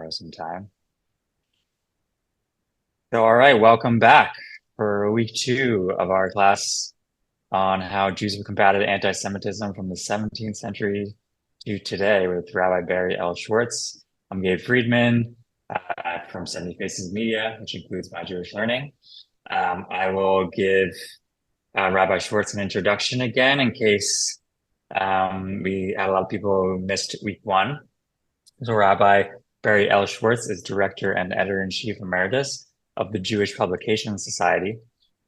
tomorrow sometime. So, all right, welcome back for week two of our class on how Jews have combated anti-Semitism from the 17th century to today with Rabbi Barry L. Schwartz. I'm Gabe Friedman from 70 Faces Media, which includes My Jewish Learning. I will give Rabbi Schwartz an introduction again in case we had a lot of people who missed week one. So Rabbi Barry L. Schwartz is director and editor-in-chief emeritus of the Jewish Publication Society,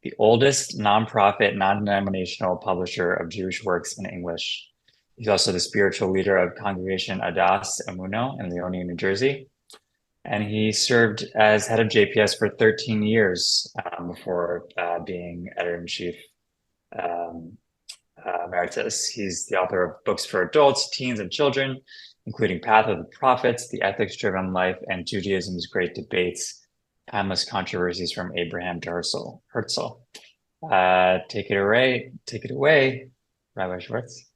the oldest nonprofit, non-denominational publisher of Jewish works in English. He's also the spiritual leader of Congregation Adas Emuno in Leonia, New Jersey. And he served as head of JPS for 13 years before being editor-in-chief emeritus. He's the author of books for adults, teens, and children, including Path of the Prophets, The Ethics-Driven Life, and Judaism's Great Debates, Timeless Controversies from Abraham to Herzl. Take it away, Rabbi Schwartz.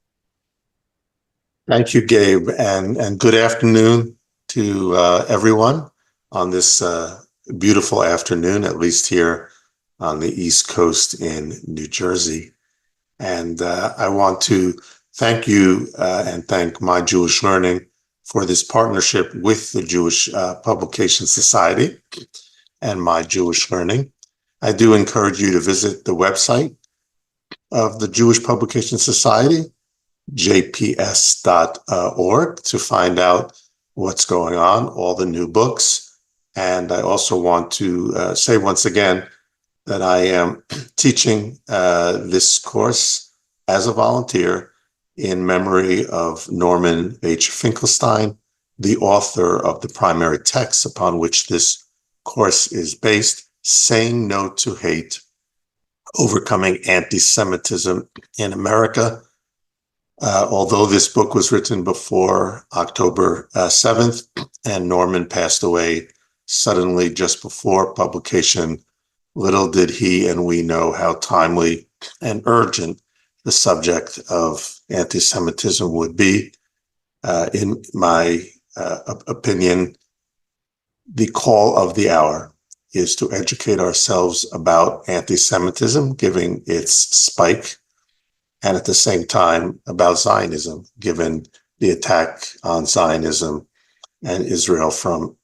Thank you, Gabe, and good afternoon to everyone on this beautiful afternoon, at least here on the East Coast in New Jersey. And I want to thank you and thank My Jewish Learning for this partnership with the Jewish Publication Society and My Jewish Learning. I do encourage you to visit the website of the Jewish Publication Society, jps.org, to find out what's going on, all the new books. And I also want to say once again that I am teaching this course as a volunteer in memory of Norman H. Finkelstein, the author of the primary text upon which this course is based, Saying No to Hate, Overcoming Anti-Semitism in America. Although this book was written before October 7th, and Norman passed away suddenly just before publication, little did he and we know how timely and urgent the subject of anti-Semitism would be. In my opinion, the call of the hour is to educate ourselves about anti-Semitism, given its spike, and at the same time about Zionism, given the attack on Zionism and Israel from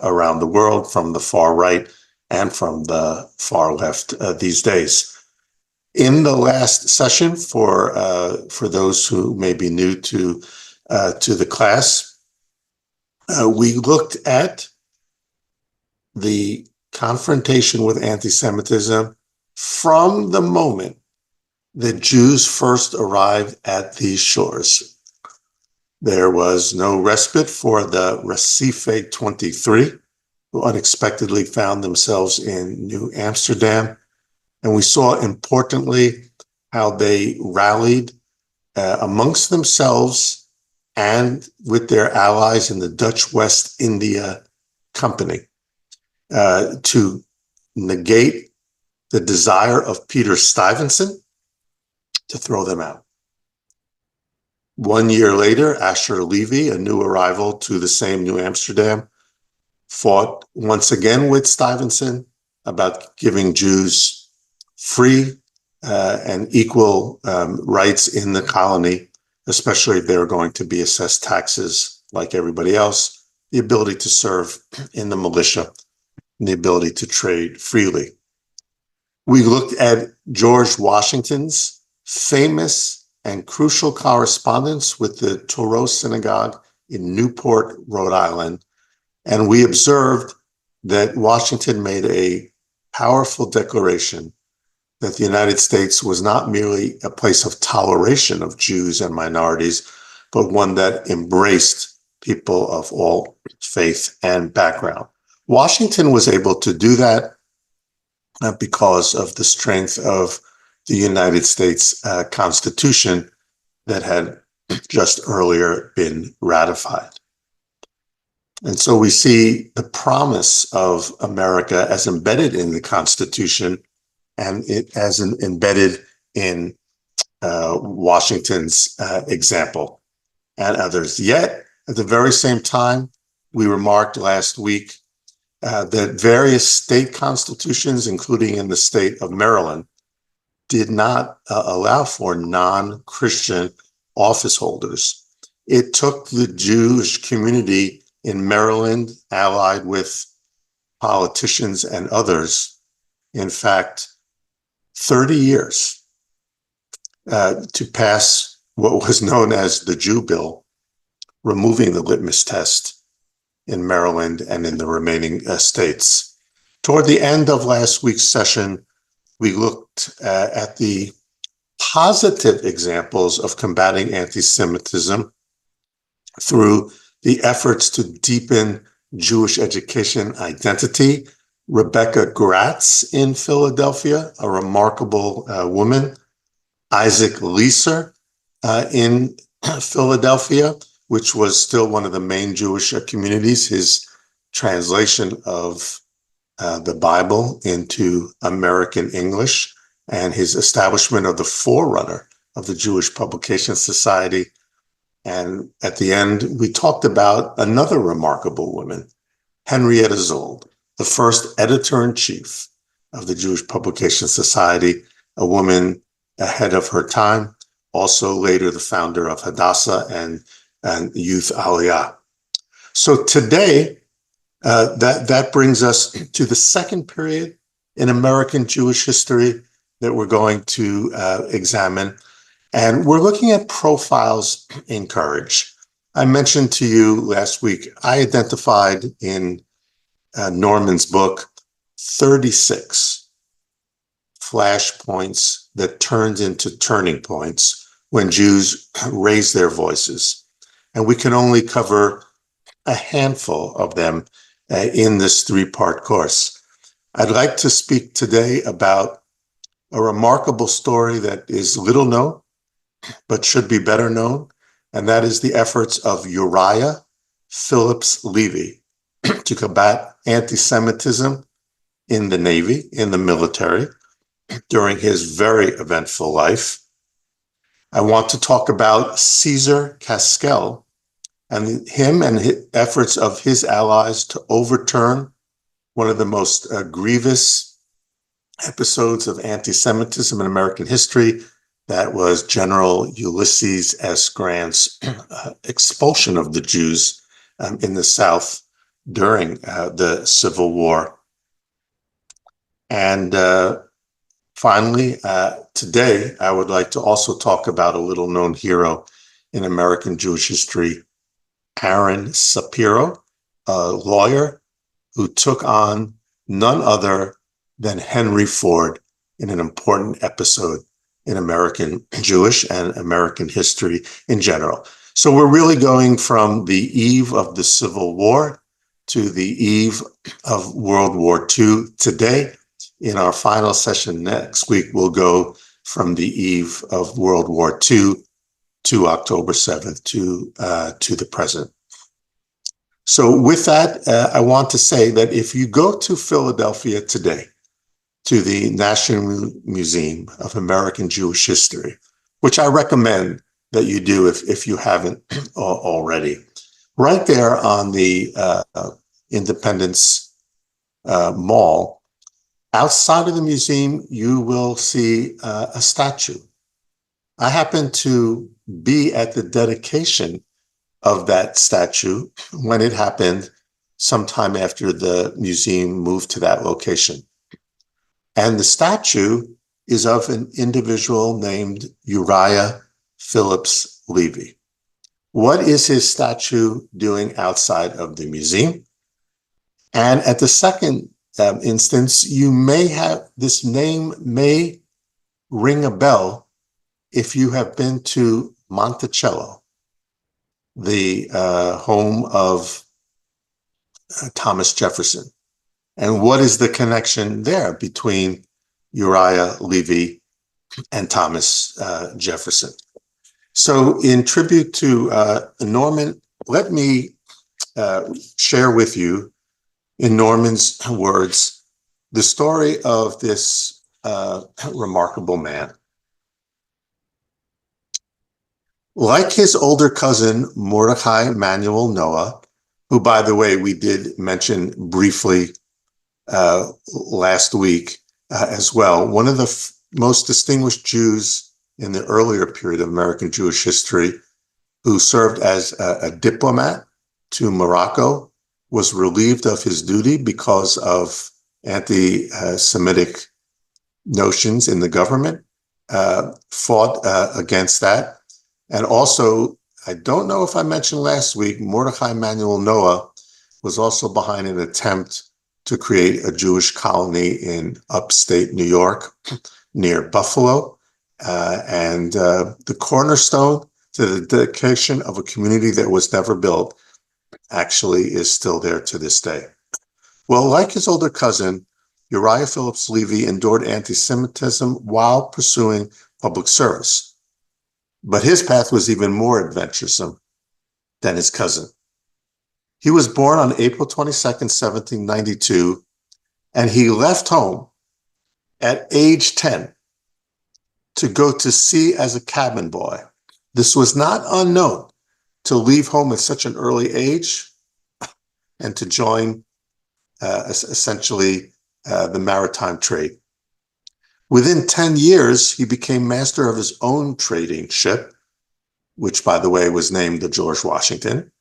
around the world, from the far right and from the far left these days. In the last session, for those who may be new to the class, we looked at the confrontation with anti-Semitism from the moment that Jews first arrived at these shores. There was no respite for the Recife 23, who unexpectedly found themselves in New Amsterdam. And we saw, importantly, how they rallied amongst themselves and with their allies in the Dutch West India Company to negate the desire of Peter Stuyvesant to throw them out. 1 year later, Asher Levy, a new arrival to the same New Amsterdam, fought once again with Stuyvesant about giving Jews free and equal rights in the colony, especially if they were going to be assessed taxes like everybody else, the ability to serve in the militia, and the ability to trade freely. We looked at George Washington's famous and crucial correspondence with the Touro Synagogue in Newport, Rhode Island, and we observed that Washington made a powerful declaration that the United States was not merely a place of toleration of Jews and minorities, but one that embraced people of all faith and background. Washington was able to do that because of the strength of the United States Constitution that had just earlier been ratified. And so we see the promise of America as embedded in the Constitution and it as embedded in Washington's example and others. Yet, at the very same time, we remarked last week that various state constitutions, including in the state of Maryland, did not allow for non-Christian office holders. It took the Jewish community in Maryland, allied with politicians and others, in fact, 30 years to pass what was known as the Jew Bill, removing the litmus test in Maryland and in the remaining states. Toward the end of last week's session, we looked at the positive examples of combating anti-Semitism through the efforts to deepen Jewish education identity. Rebecca Gratz in Philadelphia, a remarkable woman. Isaac Leeser in Philadelphia, which was still one of the main Jewish communities. His translation of the Bible into American English and his establishment of the forerunner of the Jewish Publication Society. And at the end, we talked about another remarkable woman, Henrietta Zold, the first editor-in-chief of the Jewish Publication Society, a woman ahead of her time, also later the founder of Hadassah and Youth Aliyah. So today, that brings us to the second period in American Jewish history that we're going to examine. And we're looking at profiles in courage. I mentioned to you last week, I identified in Norman's book 36 flashpoints that turned into turning points when Jews raised their voices. And we can only cover a handful of them in this three-part course. I'd like to speak today about a remarkable story that is little known, but should be better known, and that is the efforts of Uriah Phillips Levy to combat anti-Semitism in the Navy, in the military, during his very eventful life. I want to talk about Caesar Kaskel and him and his efforts of his allies to overturn one of the most grievous episodes of anti-Semitism in American history. That was General Ulysses S. Grant's expulsion of the Jews in the South during the Civil War. And finally, today, I would like to also talk about a little known hero in American Jewish history, Aaron Sapiro, a lawyer who took on none other than Henry Ford in an important episode in American Jewish and American history in general. So we're really going from the eve of the Civil War to the eve of World War II today. In our final session next week, we'll go from the eve of World War II to October 7th to the present. So with that, I want to say that if you go to Philadelphia today, to the National Museum of American Jewish History, which I recommend that you do if you haven't already. Right there on the Independence Mall, outside of the museum, you will see a statue. I happened to be at the dedication of that statue when it happened sometime after the museum moved to that location. And the statue is of an individual named Uriah Phillips Levy. What is his statue doing outside of the museum? And at the second instance, you may have, this name may ring a bell if you have been to Monticello, the home of Thomas Jefferson. And what is the connection there between Uriah Levy and Thomas Jefferson? So in tribute to Norman, let me share with you, in Norman's words, the story of this remarkable man. Like his older cousin, Mordecai Emanuel Noah, who, by the way, we did mention briefly last week as well. One of the most distinguished Jews in the earlier period of American Jewish history, who served as a diplomat to Morocco, was relieved of his duty because of anti-Semitic notions in the government, fought against that. And also, I don't know if I mentioned last week, Mordechai Emanuel Noah was also behind an attempt to create a Jewish colony in upstate New York near Buffalo. And the cornerstone to the dedication of a community that was never built actually is still there to this day. Well, like his older cousin, Uriah Phillips Levy endured anti-Semitism while pursuing public service. But his path was even more adventuresome than his cousin. He was born on April 22nd, 1792, and he left home at age 10 to go to sea as a cabin boy. This was not unknown, to leave home at such an early age and to join essentially the maritime trade. Within 10 years, he became master of his own trading ship, which, by the way, was named the George Washington.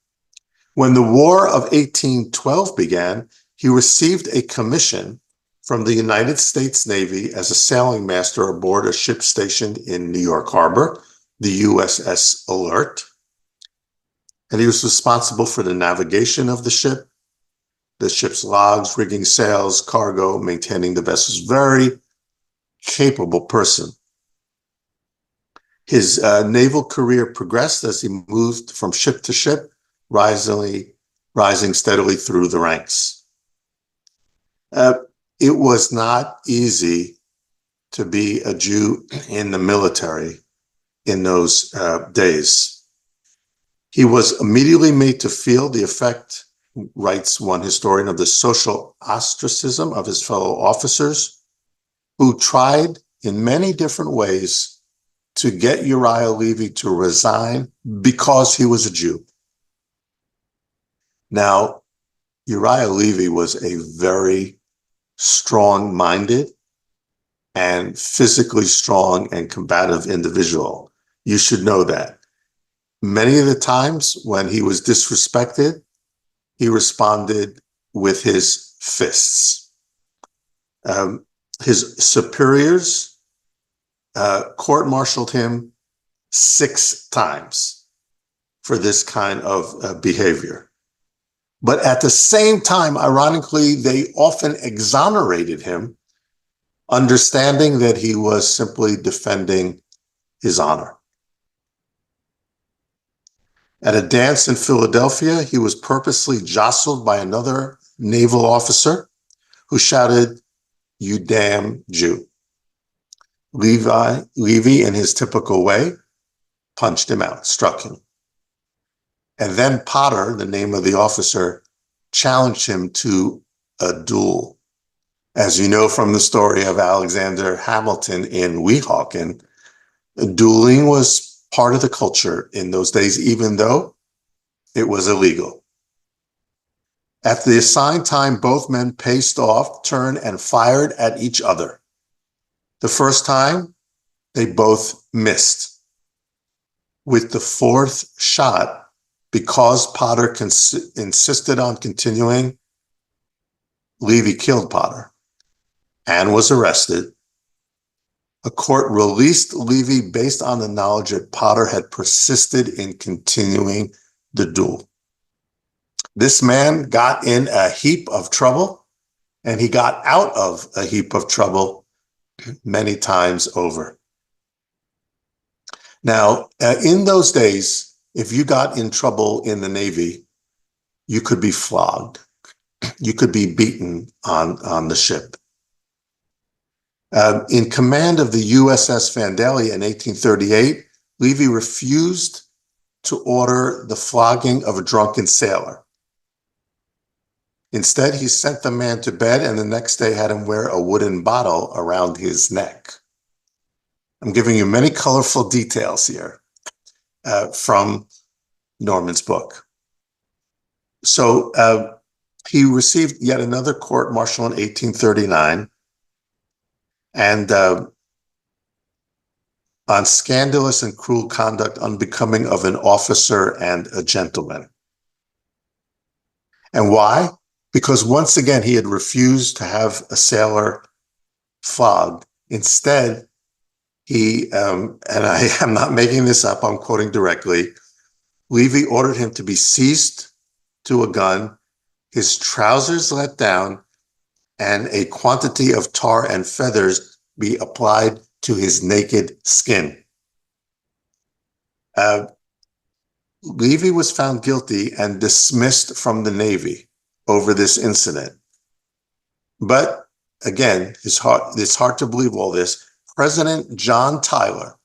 When the War of 1812 began, he received a commission from the United States Navy as a sailing master aboard a ship stationed in New York Harbor, the USS Alert. And he was responsible for the navigation of the ship's logs, rigging sails, cargo, maintaining the vessel's very capable person. His naval career progressed as he moved from ship to ship, rising steadily through the ranks. It was not easy to be a Jew in the military in those days. He was immediately made to feel the effect, writes one historian, of the social ostracism of his fellow officers, who tried in many different ways to get Uriah Levy to resign because he was a Jew. Now, Uriah Levy was a very strong-minded and physically strong and combative individual. You should know that. Many of the times when he was disrespected, he responded with his fists. His superiors court-martialed him 6 times for this kind of behavior. But at the same time, ironically, they often exonerated him, understanding that he was simply defending his honor. At a dance in Philadelphia, he was purposely jostled by another naval officer who shouted, "You damn Jew." Levy, in his typical way, punched him out, struck him. And then Potter, the name of the officer, challenged him to a duel. As you know from the story of Alexander Hamilton in Weehawken, dueling was part of the culture in those days, even though it was illegal. At the assigned time, both men paced off, turned, and fired at each other. The first time, they both missed. With the 4th shot, because Potter insisted on continuing, Levy killed Potter and was arrested. A court released Levy based on the knowledge that Potter had persisted in continuing the duel. This man got in a heap of trouble, and he got out of a heap of trouble many times over. Now, in those days, if you got in trouble in the Navy, you could be flogged. You could be beaten on the ship. In command of the USS Vandalia in 1838, Levy refused to order the flogging of a drunken sailor. Instead, he sent the man to bed and the next day had him wear a wooden bottle around his neck. I'm giving you many colorful details here from Norman's book. So he received yet another court martial in 1839, and on scandalous and cruel conduct unbecoming of an officer and a gentleman. And why? Because once again, he had refused to have a sailor flogged. Instead, he, and I am not making this up, I'm quoting directly, Levy ordered him to be seized to a gun, his trousers let down, and a quantity of tar and feathers be applied to his naked skin. Levy was found guilty and dismissed from the Navy over this incident. But again, it's hard to believe all this. President John Tyler,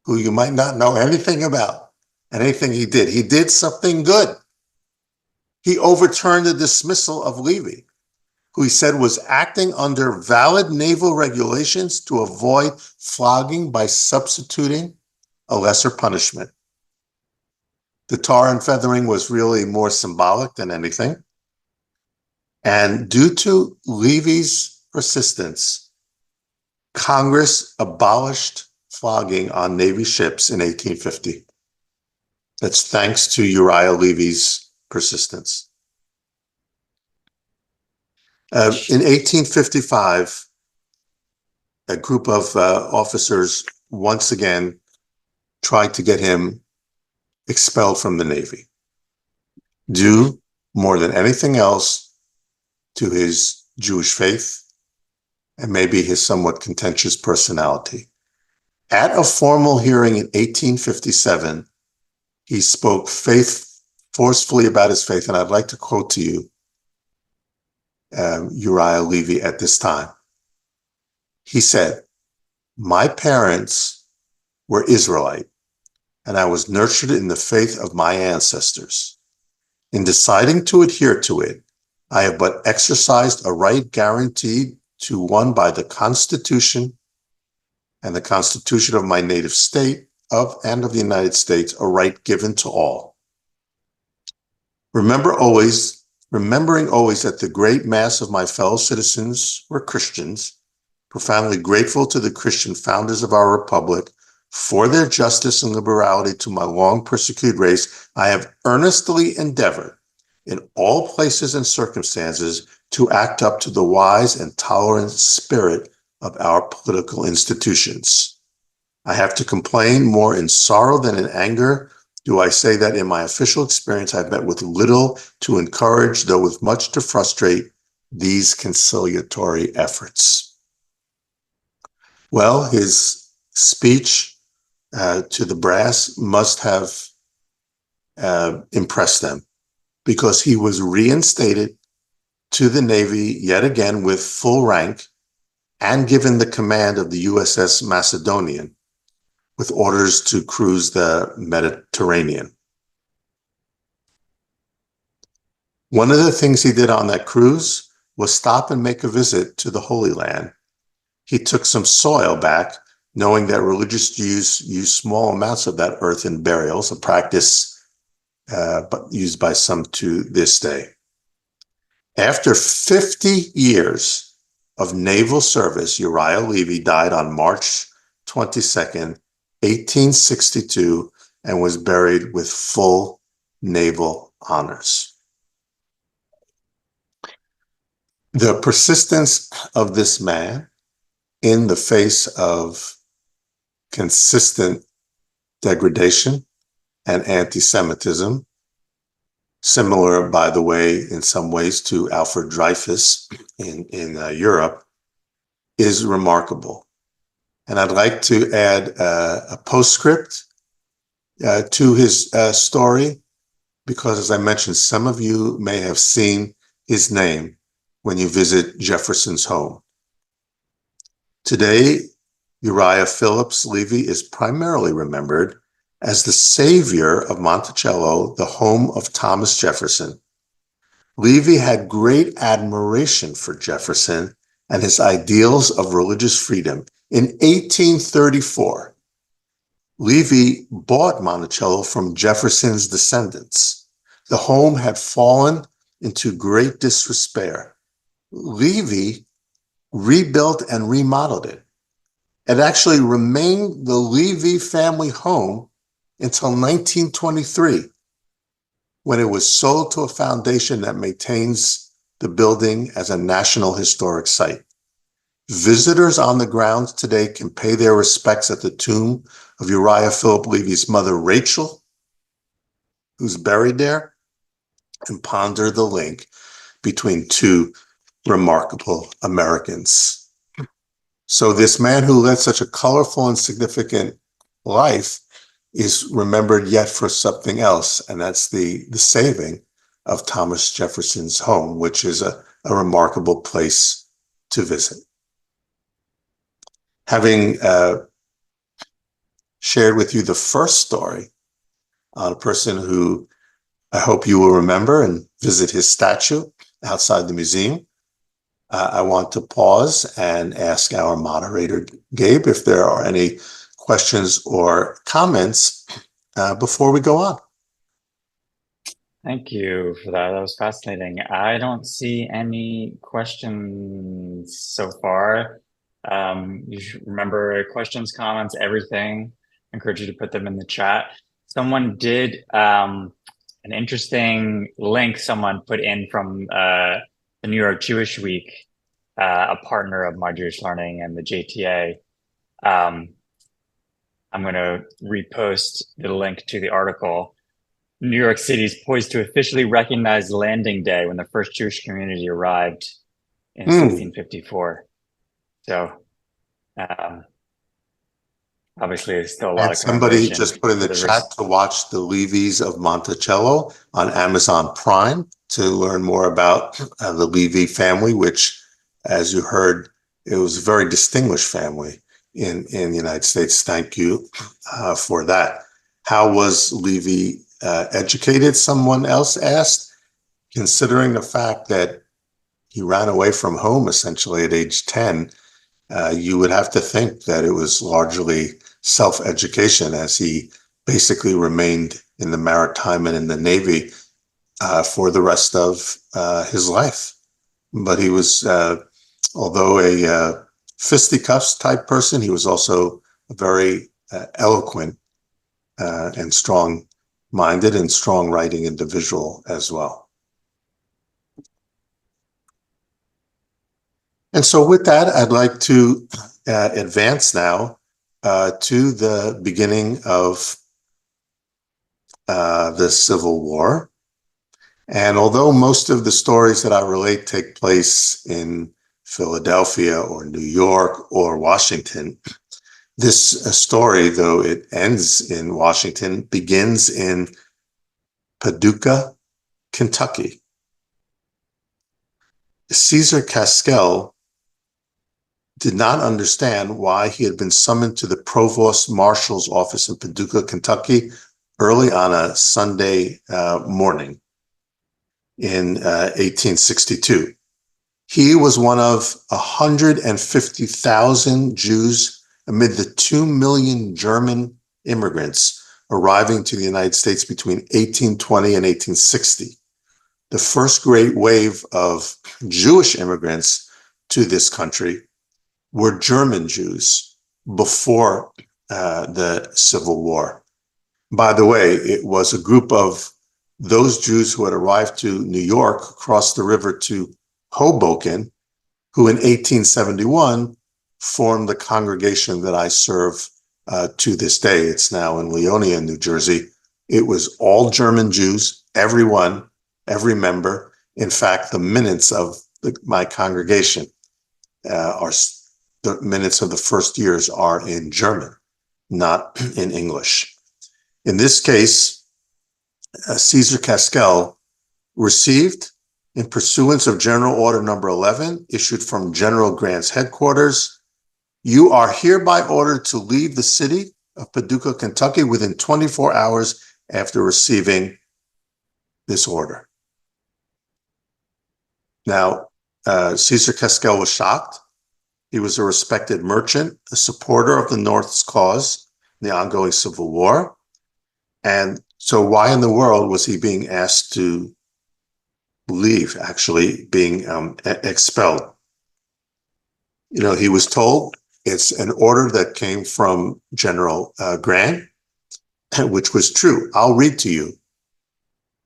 who you might not know anything about, and anything he did something good. He overturned the dismissal of Levy, who he said was acting under valid naval regulations to avoid flogging by substituting a lesser punishment. The tar and feathering was really more symbolic than anything. And due to Levy's persistence, Congress abolished flogging on Navy ships in 1850. That's thanks to Uriah Levy's persistence. In 1855, a group of officers once again tried to get him expelled from the Navy, due more than anything else to his Jewish faith and maybe his somewhat contentious personality. At a formal hearing in 1857, he spoke forcefully about his faith, and I'd like to quote to you Uriah Levy at this time. He said, "My parents were Israelite, and I was nurtured in the faith of my ancestors. In deciding to adhere to it, I have but exercised a right guaranteed to one by the Constitution and the Constitution of my native state and of the United States, a right given to all. Remembering always that the great mass of my fellow citizens were Christians, profoundly grateful to the Christian founders of our republic for their justice and liberality to my long persecuted race, I have earnestly endeavored in all places and circumstances to act up to the wise and tolerant spirit of our political institutions. I have to complain more in sorrow than in anger. Do I say that in my official experience, I've met with little to encourage, though with much to frustrate these conciliatory efforts." Well, his speech to the brass must have impressed them, because he was reinstated to the Navy yet again with full rank and given the command of the USS Macedonian with orders to cruise the Mediterranean. One of the things he did on that cruise was stop and make a visit to the Holy Land. He took some soil back, knowing that religious Jews use small amounts of that earth in burials, a practice but used by some to this day. After 50 years of naval service, Uriah Levy died on March 22nd, 1862, and was buried with full naval honors. The persistence of this man in the face of consistent degradation and anti-Semitism, similar, by the way, in some ways to Alfred Dreyfus in Europe, is remarkable. And I'd like to add a postscript to his story, because, as I mentioned, some of you may have seen his name when you visit Jefferson's home. Today, Uriah Phillips Levy is primarily remembered as the savior of Monticello, the home of Thomas Jefferson. Levy had great admiration for Jefferson and his ideals of religious freedom. In 1834, Levy bought Monticello from Jefferson's descendants, The home had fallen into great disrepair. Levy rebuilt and remodeled it. It actually remained the Levy family home until 1923, when it was sold to a foundation that maintains the building as a National Historic Site. Visitors on the grounds today can pay their respects at the tomb of Uriah Philip Levy's mother, Rachel, who's buried there, and ponder the link between two remarkable Americans. So this man who led such a colorful and significant life is remembered yet for something else, and that's the saving of Thomas Jefferson's home, which is a remarkable place to visit. Having shared with you the first story on a person who I hope you will remember and visit his statue outside the museum, I want to pause and ask our moderator, Gabe, if there are any questions or comments before we go on. Thank you for that. That was fascinating. I don't see any questions so far. You should remember questions, comments, everything. I encourage you to put them in the chat. Someone did an interesting link someone put in from the New York Jewish Week, a partner of My Jewish Learning and the JTA. I'm going to repost the link to the article. New York City is poised to officially recognize Landing Day, when the first Jewish community arrived in 1654. So obviously there's still a lot of somebody just put in the chat to watch the Levies of Monticello on Amazon Prime to learn more about the Levy family, which, as you heard, it was a very distinguished family in the United States. Thank you for that. How was Levy educated? Someone else asked. Considering the fact that he ran away from home essentially at age 10, you would have to think that it was largely self-education, as he basically remained in the maritime and in the Navy for the rest of his life. But he was, although a fisticuffs type person, he was also a very eloquent and strong-minded and strong-writing individual as well. And so with that, I'd like to advance now to the beginning of the Civil War. And although most of the stories that I relate take place in Philadelphia or New York or Washington, this story, though it ends in Washington, begins in Paducah, Kentucky. Caesar Caskel did not understand why he had been summoned to the provost marshal's office in Paducah, Kentucky, early on a Sunday morning in 1862. He was one of 150,000 Jews amid the 2 million German immigrants arriving to the United States between 1820 and 1860. The first great wave of Jewish immigrants to this country were German Jews before the Civil War. By the way, it was a group of those Jews who had arrived to New York, crossed the river to Hoboken, who in 1871 formed the congregation that I serve to this day. It's now in Leonia, New Jersey. It was all German Jews, everyone, every member. In fact, the minutes of my congregation are the minutes of the first years are in German, not in English. In this case, Caesar Caskel received, in pursuance of General Order Number 11, issued from General Grant's headquarters, you are hereby ordered to leave the city of Paducah, Kentucky within 24 hours after receiving this order. Now, Caesar Caskel was shocked. He was a respected merchant, a supporter of the North's cause in the ongoing Civil War. And So why in the world was he being asked to leave, actually being expelled? He was told it's an order that came from General Grant, which was true. I'll read to you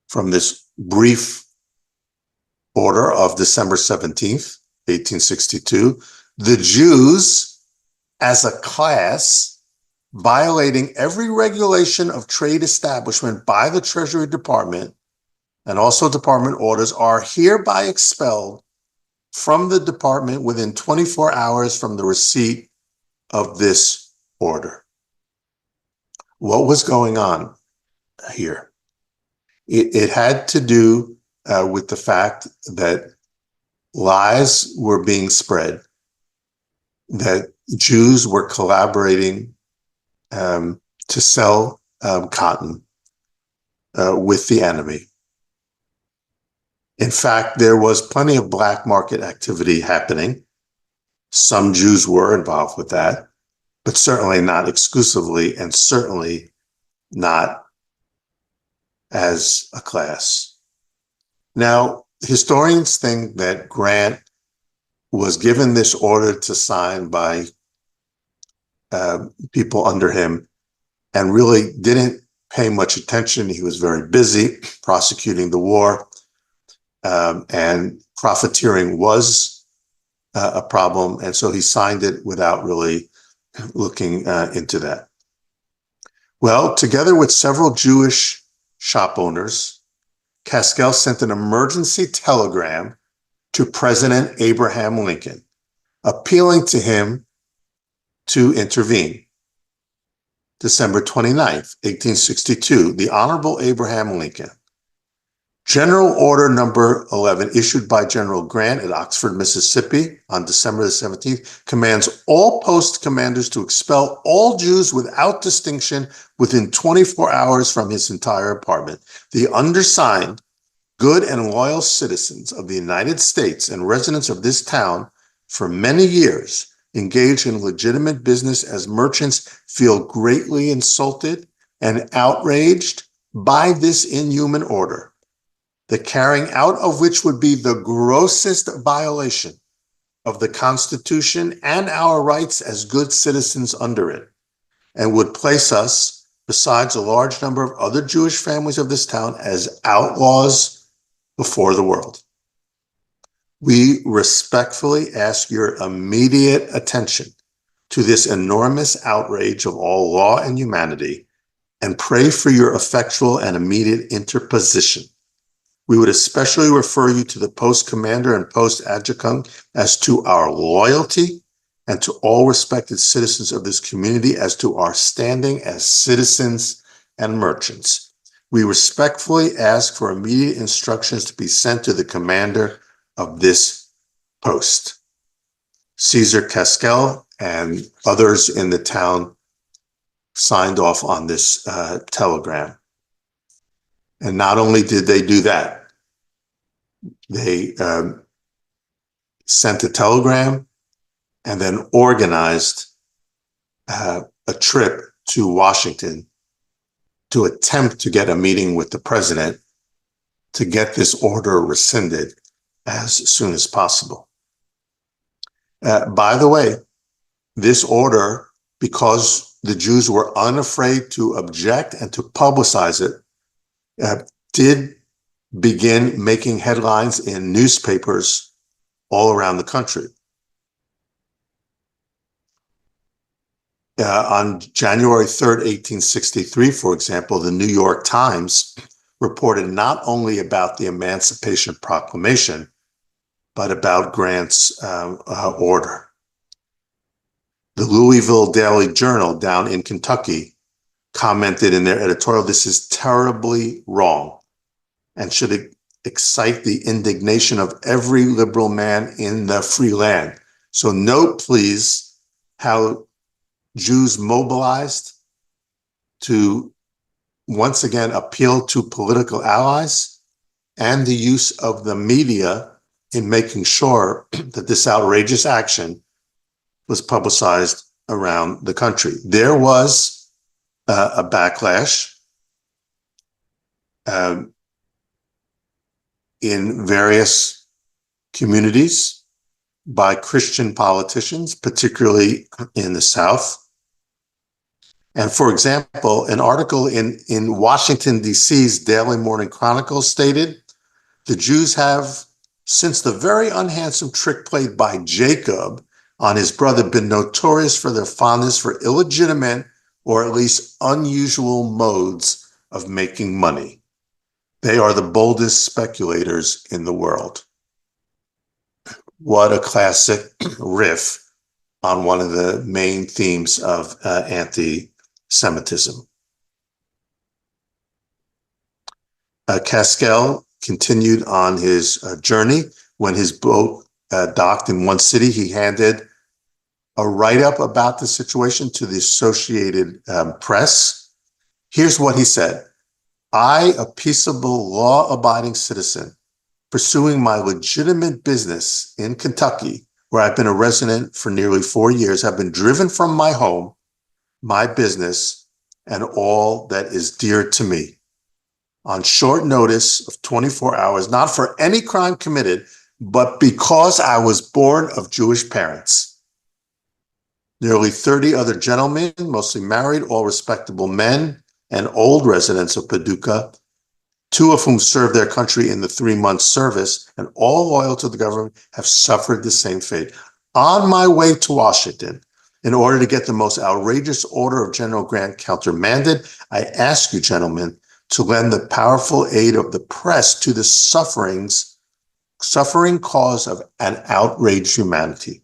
from this brief order of December 17th, 1862. The Jews, as a class, violating every regulation of trade establishment by the Treasury Department and also department orders, are hereby expelled from the department within 24 hours from the receipt of this order. What was going on here? It had to do with the fact that lies were being spread, that Jews were collaborating to sell cotton with the enemy. In fact, there was plenty of black market activity happening. Some Jews were involved with that, but certainly not exclusively, and certainly not as a class. Now, historians think that Grant was given this order to sign by people under him and really didn't pay much attention. He was very busy prosecuting the war, and profiteering was a problem. And so he signed it without really looking into that. Well, together with several Jewish shop owners, Gaskell sent an emergency telegram to President Abraham Lincoln, appealing to him to intervene. December 29th, 1862, the Honorable Abraham Lincoln. General Order Number 11, issued by General Grant at Oxford, Mississippi on December the 17th, commands all post commanders to expel all Jews without distinction within 24 hours from his entire department. The undersigned, good and loyal citizens of the United States and residents of this town for many years engaged in legitimate business as merchants feel greatly insulted and outraged by this inhuman order, the carrying out of which would be the grossest violation of the Constitution and our rights as good citizens under it, and would place us, besides a large number of other Jewish families of this town, as outlaws before the world. We respectfully ask your immediate attention to this enormous outrage of all law and humanity, and pray for your effectual and immediate interposition. We would especially refer you to the post commander and post adjutant as to our loyalty, and to all respected citizens of this community as to our standing as citizens and merchants. We respectfully ask for immediate instructions to be sent to the commander of this post. Caesar Gaskell and others in the town signed off on this telegram. And not only did they do that, they sent a telegram and then organized a trip to Washington to attempt to get a meeting with the president to get this order rescinded as soon as possible. By the way, this order, because the Jews were unafraid to object and to publicize it, did begin making headlines in newspapers all around the country. On January 3rd, 1863, for example, the New York Times reported not only about the Emancipation Proclamation, but about Grant's order. The Louisville Daily Journal down in Kentucky commented in their editorial, "This is terribly wrong and should excite the indignation of every liberal man in the free land." So note, please, how Jews mobilized to once again appeal to political allies, and the use of the media in making sure that this outrageous action was publicized around the country. There was a backlash. um, in various communities by Christian politicians, particularly in the South. And for example, an article in Washington, D.C.'s Daily Morning Chronicle stated, the Jews have, since the very unhandsome trick played by Jacob on his brother, been notorious for their fondness for illegitimate or at least unusual modes of making money. They are the boldest speculators in the world. What a classic riff on one of the main themes of anti-Semitism. Kaskel continued on his journey. When his boat docked in one city, he handed a write-up about the situation to the Associated Press. Here's what he said. I, a peaceable, law-abiding citizen, pursuing my legitimate business in Kentucky, where I've been a resident for nearly 4 years, have been driven from my home, my business, and all that is dear to me on short notice of 24 hours, not for any crime committed, but because I was born of Jewish parents. Nearly 30 other gentlemen, mostly married, all respectable men, and old residents of Paducah, 2 of whom served their country in the 3-month service, and all loyal to the government, have suffered the same fate. On my way to Washington, in order to get the most outrageous order of General Grant countermanded, I ask you, gentlemen, to lend the powerful aid of the press to the suffering cause of an outraged humanity,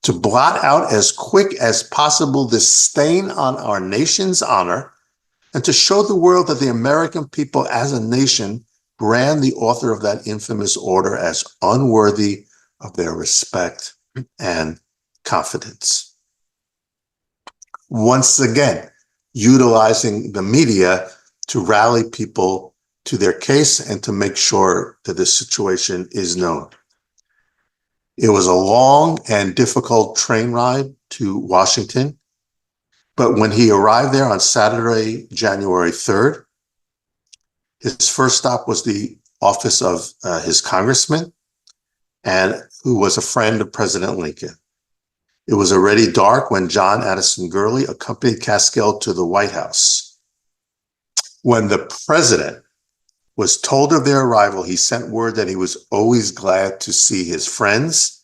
to blot out as quick as possible this stain on our nation's honor, and to show the world that the American people as a nation brand the author of that infamous order as unworthy of their respect and confidence. Once again, utilizing the media to rally people to their case and to make sure that the situation is known. It was a long and difficult train ride to Washington, but when he arrived there on Saturday, January 3rd, his first stop was the office of his congressman, and who was a friend of President Lincoln. It was already dark when John Addison Gurley accompanied Kaskel to the White House. When the president was told of their arrival, he sent word that he was always glad to see his friends,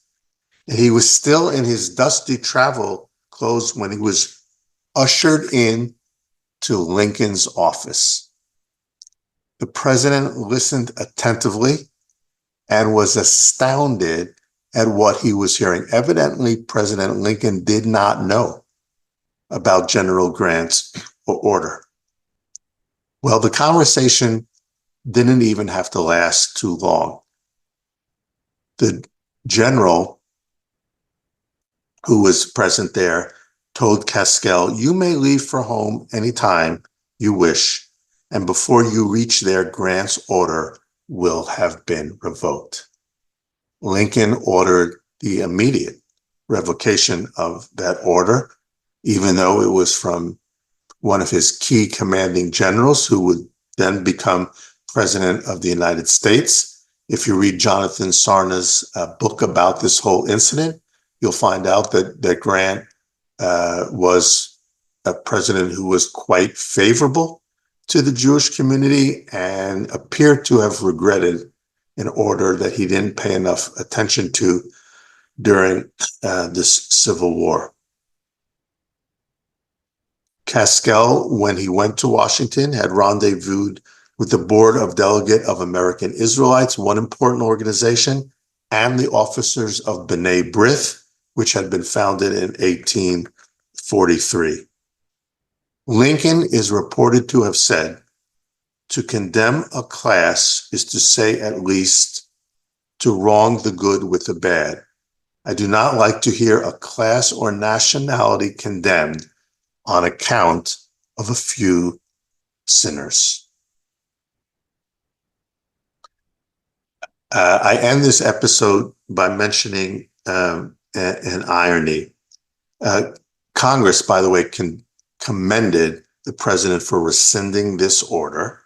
and he was still in his dusty travel clothes when he was ushered in to Lincoln's office. The president listened attentively and was astounded at what he was hearing. Evidently, President Lincoln did not know about General Grant's order. Well, the conversation didn't even have to last too long. The general who was present there told Kaskel, you may leave for home anytime you wish, and before you reach there, Grant's order will have been revoked. Lincoln ordered the immediate revocation of that order, even though it was from one of his key commanding generals who would then become president of the United States. If you read Jonathan Sarna's book about this whole incident, you'll find out that Grant was a president who was quite favorable to the Jewish community and appeared to have regretted an order that he didn't pay enough attention to during this Civil War. Kaskel, when he went to Washington, had rendezvoused with the Board of Delegate of American Israelites, one important organization, and the officers of B'nai B'rith, which had been founded in 1843. Lincoln is reported to have said, to condemn a class is to say at least to wrong the good with the bad. I do not like to hear a class or nationality condemned on account of a few sinners. I end this episode by mentioning an irony. Congress, by the way, commended the president for rescinding this order,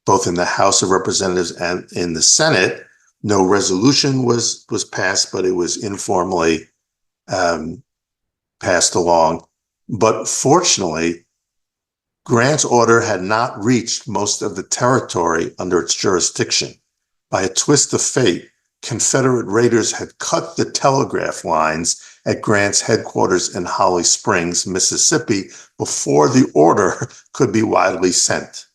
both in the House of Representatives and in the Senate. No resolution was passed, but it was informally passed along. But fortunately, Grant's order had not reached most of the territory under its jurisdiction. By a twist of fate, Confederate raiders had cut the telegraph lines at Grant's headquarters in Holly Springs, Mississippi, before the order could be widely sent.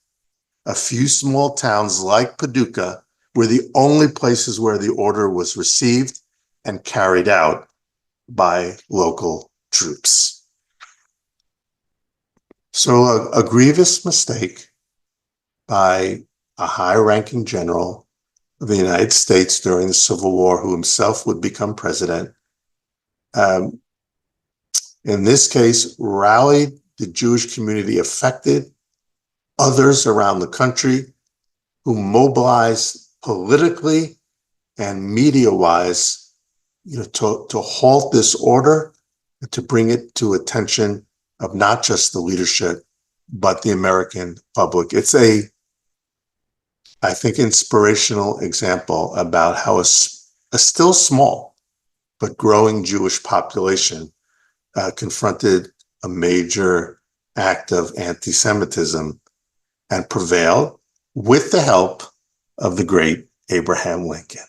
A few small towns like Paducah were the only places where the order was received and carried out by local troops. So a grievous mistake by a high-ranking general of the United States during the Civil War, who himself would become president, in this case, rallied the Jewish community affected, others around the country, who mobilized politically and media-wise, to halt this order and to bring it to attention of not just the leadership, but the American public. It's I think, inspirational example about how a still small but growing Jewish population confronted a major act of anti-Semitism and prevailed with the help of the great Abraham Lincoln.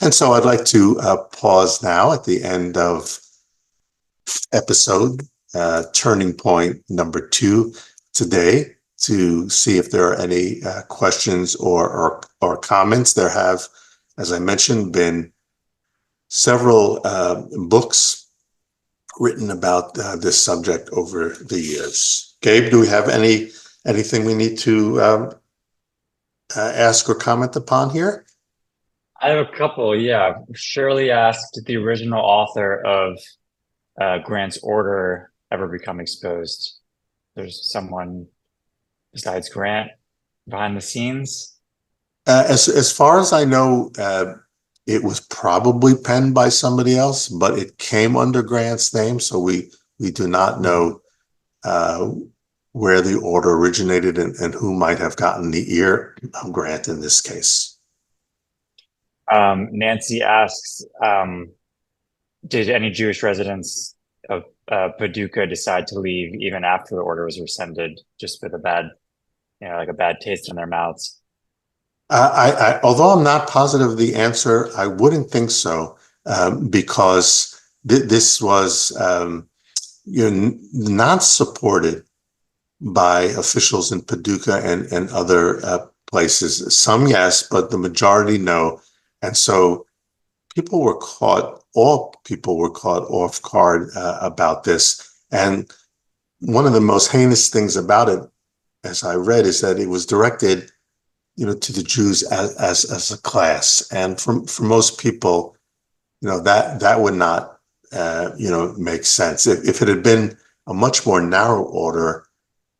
And so I'd like to pause now at the end of episode turning point number 2 today to see if there are any questions or comments. There have, as I mentioned, been several books written about this subject over the years. Gabe, do we have anything we need to ask or comment upon here? I have a couple, yeah. Shirley asked, did the original author of Grant's order ever become exposed? There's someone besides Grant behind the scenes? As far as I know, it was probably penned by somebody else, but it came under Grant's name, so we do not know where the order originated and who might have gotten the ear of Grant in this case. Nancy asks, did any Jewish residents of Paducah decide to leave even after the order was rescinded, just with a bad, like a bad taste in their mouths? Although I'm not positive of the answer, I wouldn't think so, because this was not supported by officials in Paducah and other places. Some yes, but the majority no. And so all people were caught off guard about this. And one of the most heinous things about it, as I read, is that it was directed to the Jews as a class. And for most people, that would not, make sense. If it had been a much more narrow order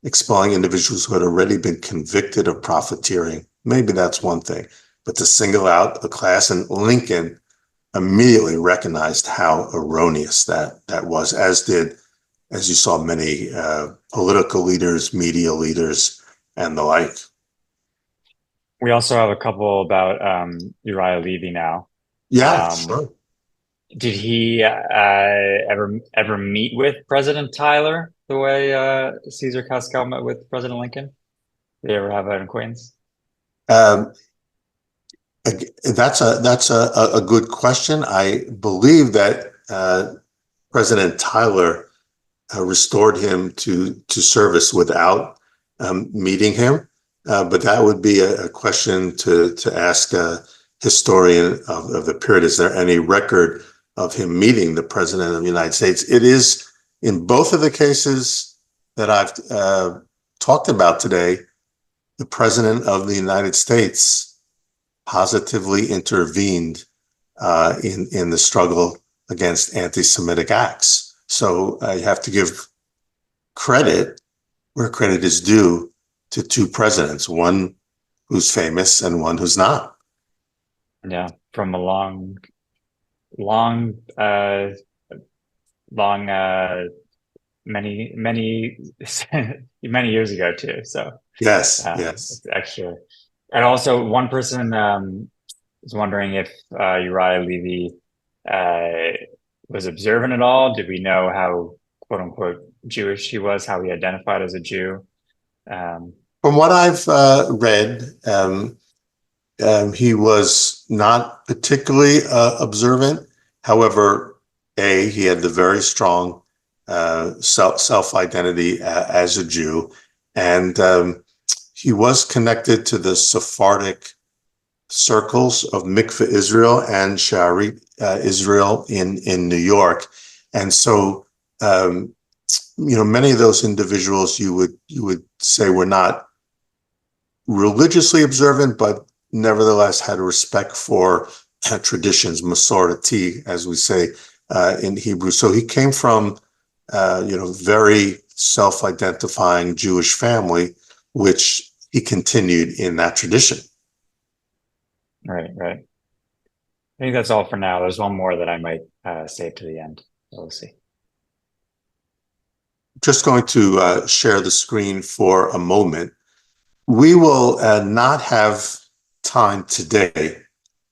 expelling individuals who had already been convicted of profiteering, maybe that's one thing. But to single out a class, and Lincoln immediately recognized how erroneous that was, as you saw, many political leaders, media leaders, and the like. We also have a couple about Uriah Levy now. Yeah, sure. Did he ever meet with President Tyler the way Caesar Pascal met with President Lincoln? Did they ever have an acquaintance? Um, that's a good question. I believe that President Tyler restored him to service without meeting him, but that would be a question to ask a historian of the period. Is there any record of him meeting the President of the United States? It is, in both of the cases that I've talked about today, the President of the United States positively intervened in the struggle against anti-Semitic acts. So you have to give credit where credit is due to two presidents, one who's famous and one who's not. Yeah, from a long many many years ago too. So Yes, yes. it's extra. And also, one person was wondering if Uriah Levy uh, was observant at all. Did we know how quote unquote Jewish he was? How he identified as a Jew? Um, From what I've read, he was not particularly observant. However, he had the very strong self identity as a Jew, and he was connected to the Sephardic circles of Mikveh Israel and Shari Israel in New York, and so many of those individuals you would say were not religiously observant, but nevertheless had a respect for traditions, Masorati, as we say in Hebrew. So he came from, very self-identifying Jewish family, which he continued in that tradition. right, right. I think that's all for now. There's one more that I might save to the end. So we'll see. Just going to share the screen for a moment. We will not have time today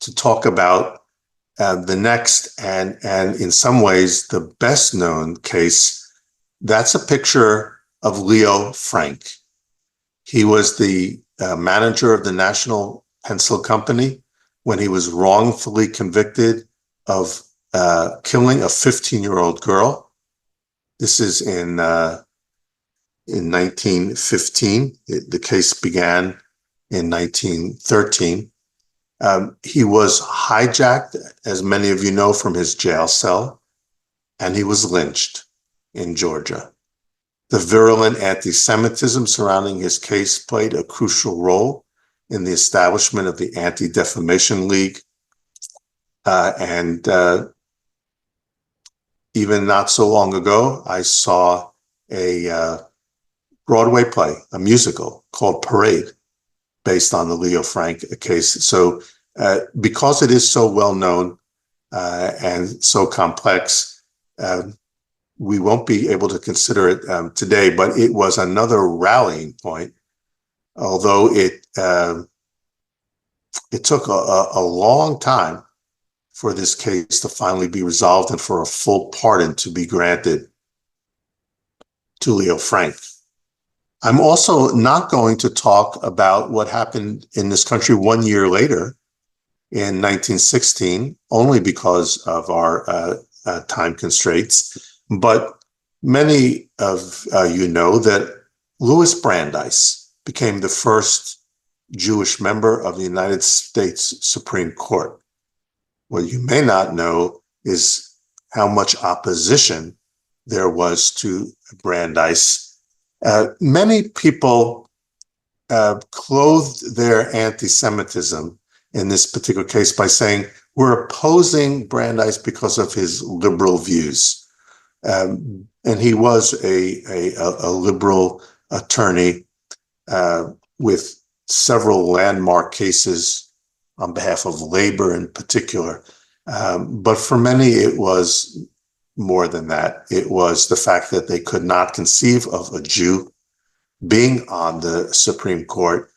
to talk about the next and in some ways the best known case. That's a picture of Leo Frank. He was the manager of the National Pencil Company when he was wrongfully convicted of killing a 15-year-old girl. This is in 1915. The case began in 1913. He was hijacked, as many of you know, from his jail cell, and he was lynched in Georgia. The virulent anti-Semitism surrounding his case played a crucial role in the establishment of the Anti-Defamation League. And even not so long ago, I saw a Broadway play, a musical called Parade, based on the Leo Frank case. So because it is so well known and so complex, we won't be able to consider it today, but it was another rallying point, although it took a long time for this case to finally be resolved and for a full pardon to be granted to Leo Frank. I'm also not going to talk about what happened in this country 1 year later in 1916, only because of our time constraints. But many of you know that Louis Brandeis became the first Jewish member of the United States Supreme Court. What you may not know is how much opposition there was to Brandeis. Many people clothed their anti-Semitism in this particular case by saying, we're opposing Brandeis because of his liberal views. And he was a liberal attorney with several landmark cases on behalf of labor in particular. But for many, it was more than that. It was the fact that they could not conceive of a Jew being on the Supreme Court.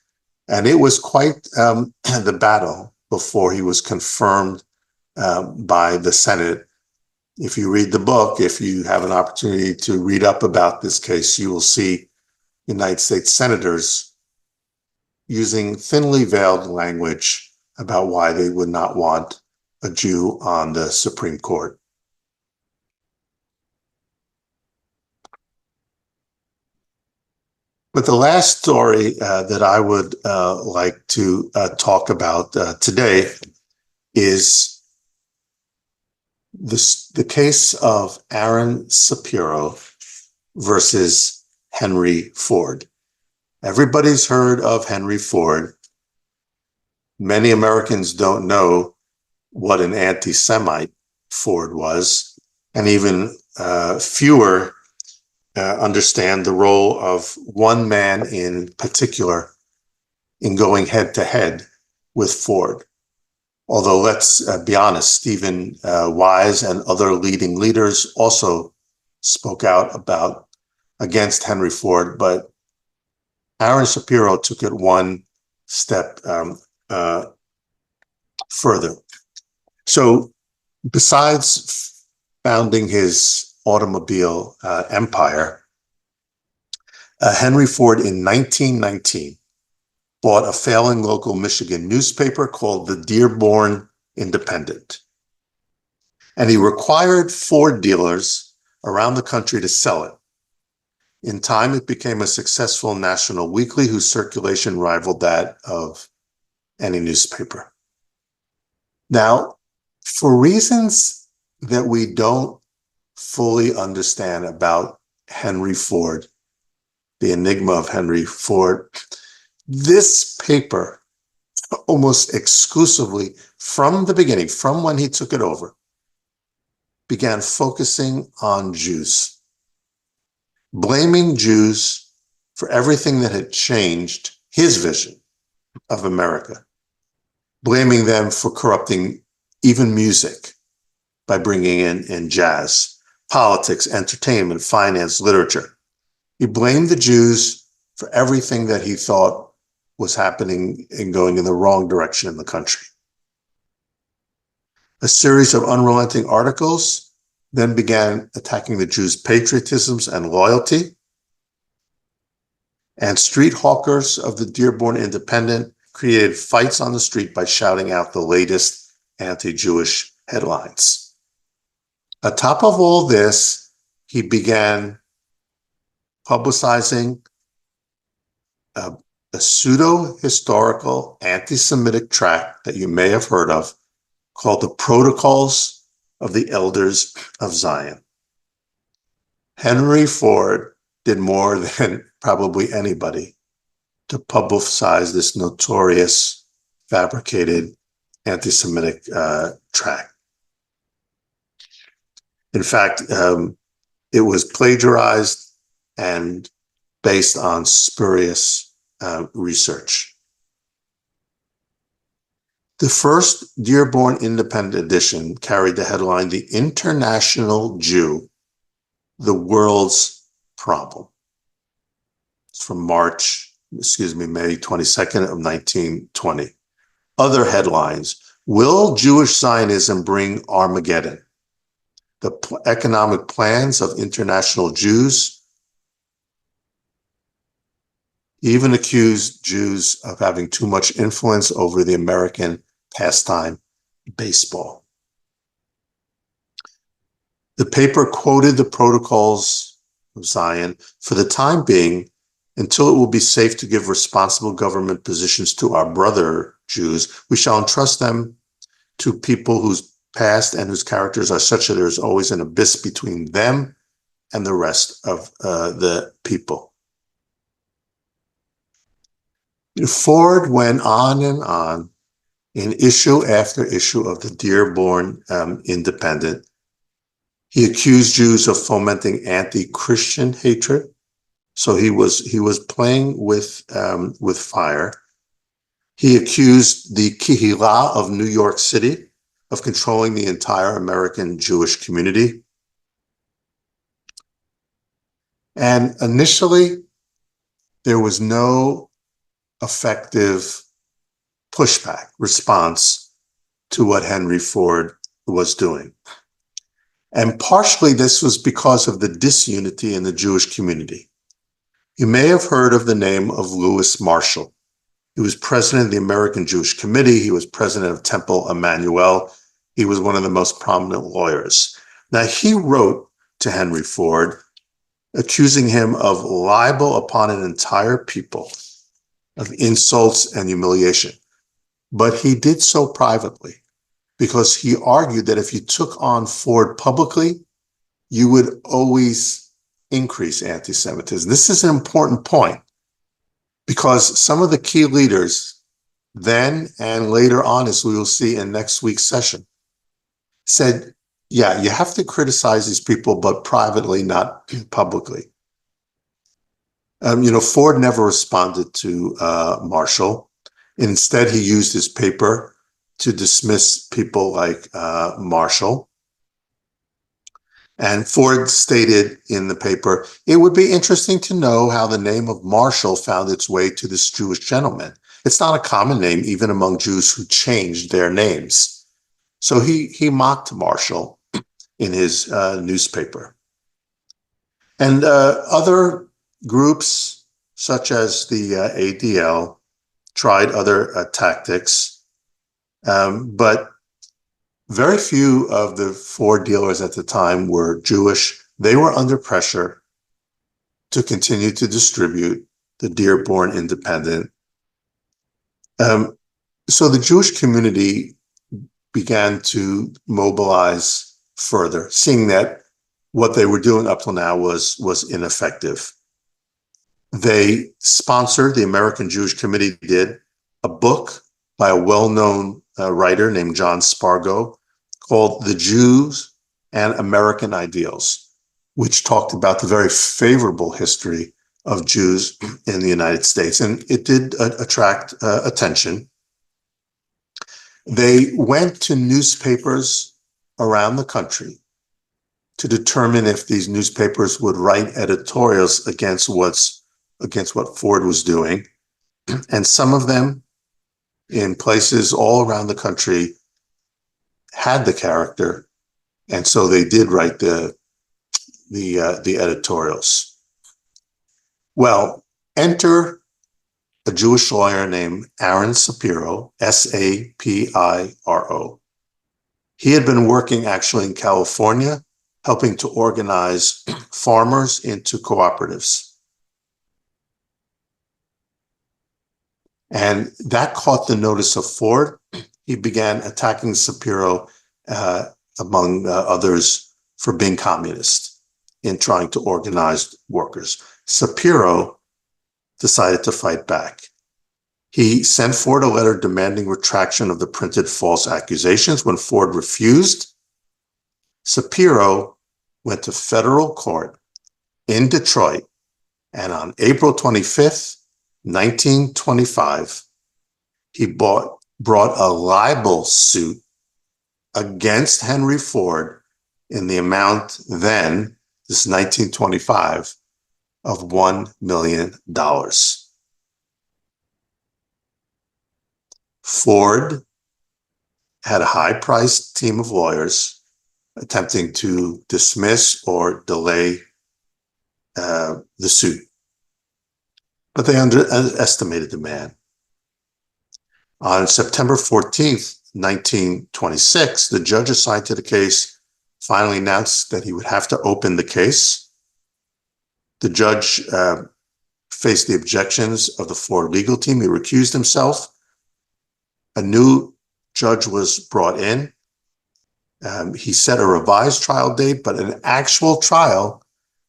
And it was quite the battle before he was confirmed by the Senate. If you read the book, if you have an opportunity to read up about this case, you will see United States senators using thinly veiled language about why they would not want a Jew on the Supreme Court. But the last story that I would like to talk about today is the case of Aaron Sapiro versus Henry Ford. Everybody's heard of Henry Ford. Many Americans don't know what an anti-Semite Ford was, and even fewer understand the role of one man in particular in going head to head with Ford. Although let's be honest, Stephen Wise and other leading leaders also spoke out about against Henry Ford, but Aaron Sapiro took it one step further. So besides founding his automobile empire, Henry Ford in 1919 bought a failing local Michigan newspaper called the Dearborn Independent. And he required Ford dealers around the country to sell it. In time, it became a successful national weekly whose circulation rivaled that of any newspaper. Now, for reasons that we don't fully understand about Henry Ford, the enigma of Henry Ford, this paper almost exclusively from the beginning, from when he took it over, began focusing on Jews, blaming Jews for everything that had changed his vision of America, blaming them for corrupting even music by bringing in jazz, politics, entertainment, finance, literature. He blamed the Jews for everything that he thought was happening and going in the wrong direction in the country. A series of unrelenting articles then began attacking the Jews' patriotisms and loyalty. And street hawkers of the Dearborn Independent created fights on the street by shouting out the latest anti-Jewish headlines. Atop of all this, he began publicizing a pseudo-historical anti-Semitic tract that you may have heard of called the Protocols of the Elders of Zion. Henry Ford did more than probably anybody to publicize this notorious, fabricated anti-Semitic tract. In fact, it was plagiarized and based on spurious research. The first Dearborn Independent edition carried the headline, "The International Jew, the World's Problem." It's from May 22nd of 1920. Other headlines: "Will Jewish Zionism bring Armageddon? The economic plans of international Jews." He even accused Jews of having too much influence over the American pastime, baseball. The paper quoted the Protocols of Zion: "For the time being, until it will be safe to give responsible government positions to our brother Jews, we shall entrust them to people whose past and whose characters are such that there is always an abyss between them and the rest of the people." Ford went on and on in issue after issue of the Dearborn Independent. He accused Jews of fomenting anti-Christian hatred. So he was playing with fire. He accused the Kehillah of New York City of controlling the entire American Jewish community. And initially, there was no effective pushback response to what Henry Ford was doing. And partially this was because of the disunity in the Jewish community. You may have heard of the name of Louis Marshall. He was president of the American Jewish Committee. He was president of Temple Emmanuel. He was one of the most prominent lawyers. Now, he wrote to Henry Ford, accusing him of libel upon an entire people, of insults and humiliation. But he did so privately because he argued that if you took on Ford publicly, you would always increase anti-Semitism. This is an important point because some of the key leaders then and later on, as we will see in next week's session, said, yeah, you have to criticize these people, but privately, not publicly. Ford never responded to Marshall. Instead, he used his paper to dismiss people like Marshall. And Ford stated in the paper, it would be interesting to know how the name of Marshall found its way to this Jewish gentleman. It's not a common name, even among Jews who changed their names. So he mocked Marshall in his newspaper. And other groups, such as the ADL, tried other tactics, but very few of the Ford dealers at the time were Jewish. They were under pressure to continue to distribute the Dearborn Independent. So the Jewish community began to mobilize further, seeing that what they were doing up till now was ineffective. They sponsored, the American Jewish Committee did, a book by a well-known writer named John Spargo called The Jews and American Ideals, which talked about the very favorable history of Jews in the United States. And it did attract attention. They went to newspapers around the country to determine if these newspapers would write editorials against what Ford was doing. And some of them in places all around the country had the character. And so they did write the editorials. Well, enter a Jewish lawyer named Aaron Sapiro, Sapiro. He had been working actually in California, helping to organize farmers into cooperatives. And that caught the notice of Ford. He began attacking Sapiro, among others, for being communist in trying to organize workers. Sapiro decided to fight back. He sent Ford a letter demanding retraction of the printed false accusations. When Ford refused, Sapiro went to federal court in Detroit, and on April 25th, 1925, he brought a libel suit against Henry Ford in the amount then, this is 1925, of $1 million. Ford had a high-priced team of lawyers attempting to dismiss or delay the suit, but they underestimated the man. On September 14th, 1926, the judge assigned to the case finally announced that he would have to open the case. The judge faced the objections of the Ford legal team. He recused himself. A new judge was brought in. He set a revised trial date, but an actual trial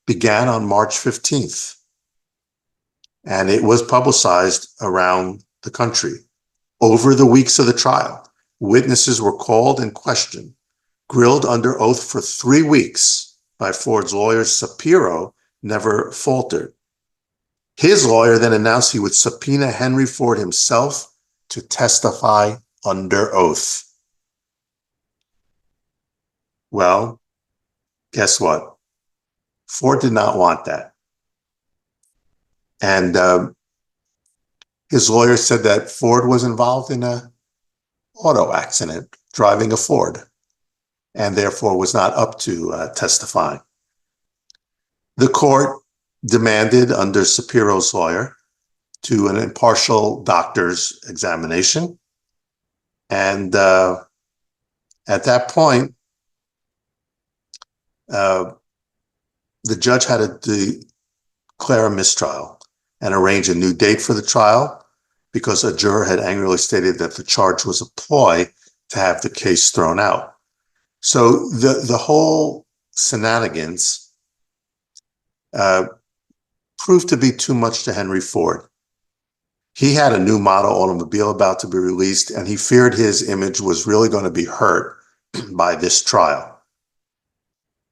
began on March 15th. And it was publicized around the country. Over the weeks of the trial, witnesses were called and questioned, grilled under oath for 3 weeks by Ford's lawyer. Sapiro never faltered. His lawyer then announced he would subpoena Henry Ford himself to testify under oath. Well, guess what? Ford did not want that. And his lawyer said that Ford was involved in an auto accident driving a Ford and therefore was not up to testifying. The court demanded, under Sapiro's lawyer, to an impartial doctor's examination. And at that point, the judge had to declare a mistrial and arrange a new date for the trial because a juror had angrily stated that the charge was a ploy to have the case thrown out. So the whole shenanigans proved to be too much to Henry Ford. He had a new model automobile about to be released, and he feared his image was really going to be hurt by this trial.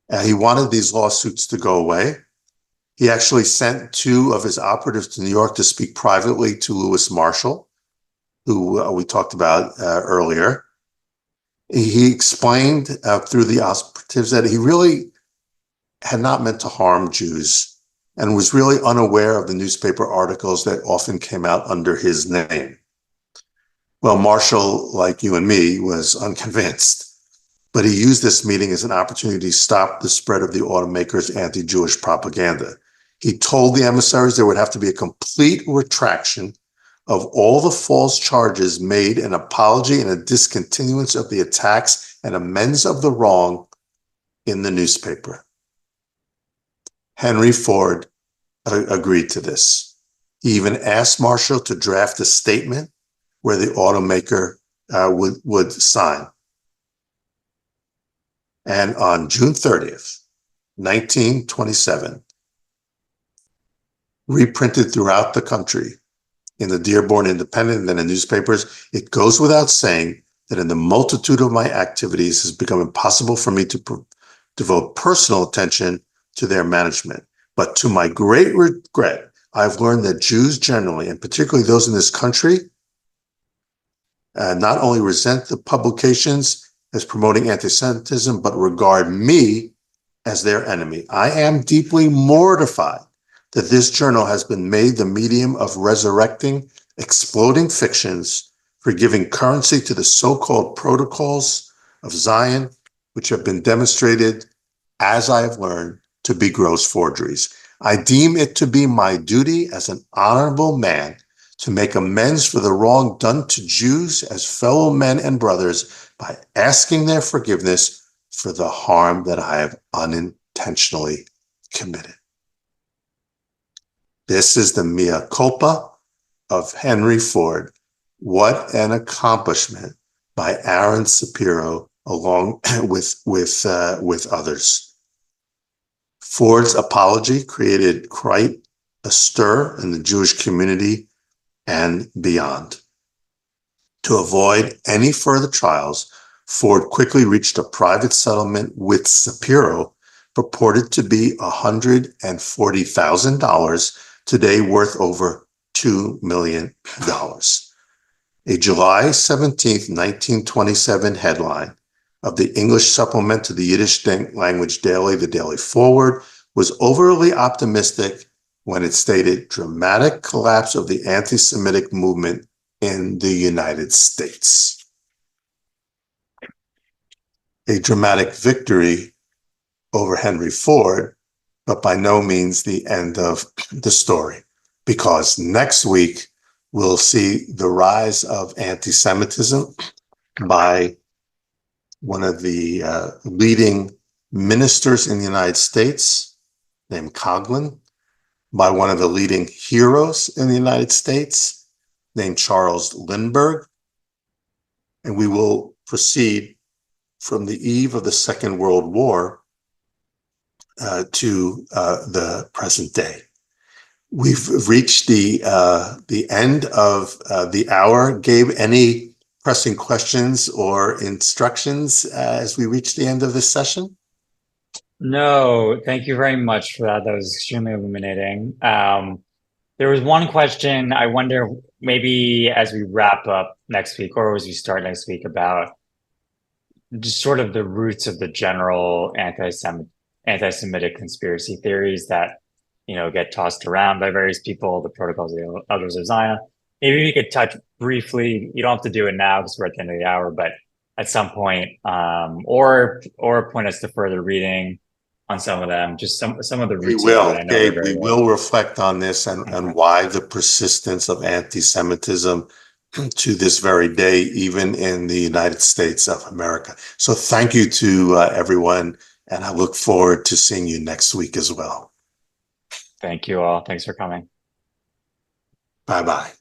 And he wanted these lawsuits to go away. He actually sent 2 of his operatives to New York to speak privately to Lewis Marshall, who we talked about earlier. He explained through the operatives that he really had not meant to harm Jews and was really unaware of the newspaper articles that often came out under his name. Well, Marshall, like you and me, was unconvinced, but he used this meeting as an opportunity to stop the spread of the automaker's anti-Jewish propaganda. He told the emissaries there would have to be a complete retraction of all the false charges made, an apology and a discontinuance of the attacks, and amends of the wrong in the newspaper. Henry Ford agreed to this. He even asked Marshall to draft a statement where the automaker would sign. And on June 30th, 1927, reprinted throughout the country in the Dearborn Independent and in newspapers, it goes without saying that in the multitude of my activities, it has become impossible for me to devote personal attention to their management. But to my great regret, I've learned that Jews generally, and particularly those in this country, not only resent the publications as promoting anti-Semitism, but regard me as their enemy. I am deeply mortified that this journal has been made the medium of resurrecting exploding fictions, for giving currency to the so-called protocols of Zion, which have been demonstrated, as I have learned, to be gross forgeries. I deem it to be my duty as an honorable man to make amends for the wrong done to Jews as fellow men and brothers by asking their forgiveness for the harm that I have unintentionally committed. This is the mea culpa of Henry Ford. What an accomplishment by Aaron Sapiro along with others. Ford's apology created quite a stir in the Jewish community and beyond. To avoid any further trials, Ford quickly reached a private settlement with Sapiro, purported to be $140,000, today worth over $2 million. A July 17th, 1927 headline of the English supplement to the Yiddish language daily, the Daily Forward, was overly optimistic when it stated dramatic collapse of the anti-Semitic movement in the United States. A dramatic victory over Henry Ford, but by no means the end of the story, because next week we'll see the rise of anti-Semitism by one of the leading ministers in the United States named Coughlin, by one of the leading heroes in the United States named Charles Lindbergh, and we will proceed from the eve of the Second World War to the present day. We've reached the end of the hour. Gabe, any pressing questions or instructions as we reach the end of this session? No, thank you very much for that. That was extremely illuminating. There was one question I wonder, maybe as we wrap up next week or as we start next week, about just sort of the roots of the general anti-Semitic conspiracy theories that, get tossed around by various people, the protocols of the elders of Zion. Maybe we could touch briefly. You don't have to do it now because we're at the end of the hour, but at some point, or point us to further reading on some of them, just some of the We roots of it that will, I know Gabe, very we well. will reflect on this and why the persistence of anti-Semitism to this very day, even in the United States of America. So thank you to everyone, and I look forward to seeing you next week as well. Thank you all. Thanks for coming. Bye-bye.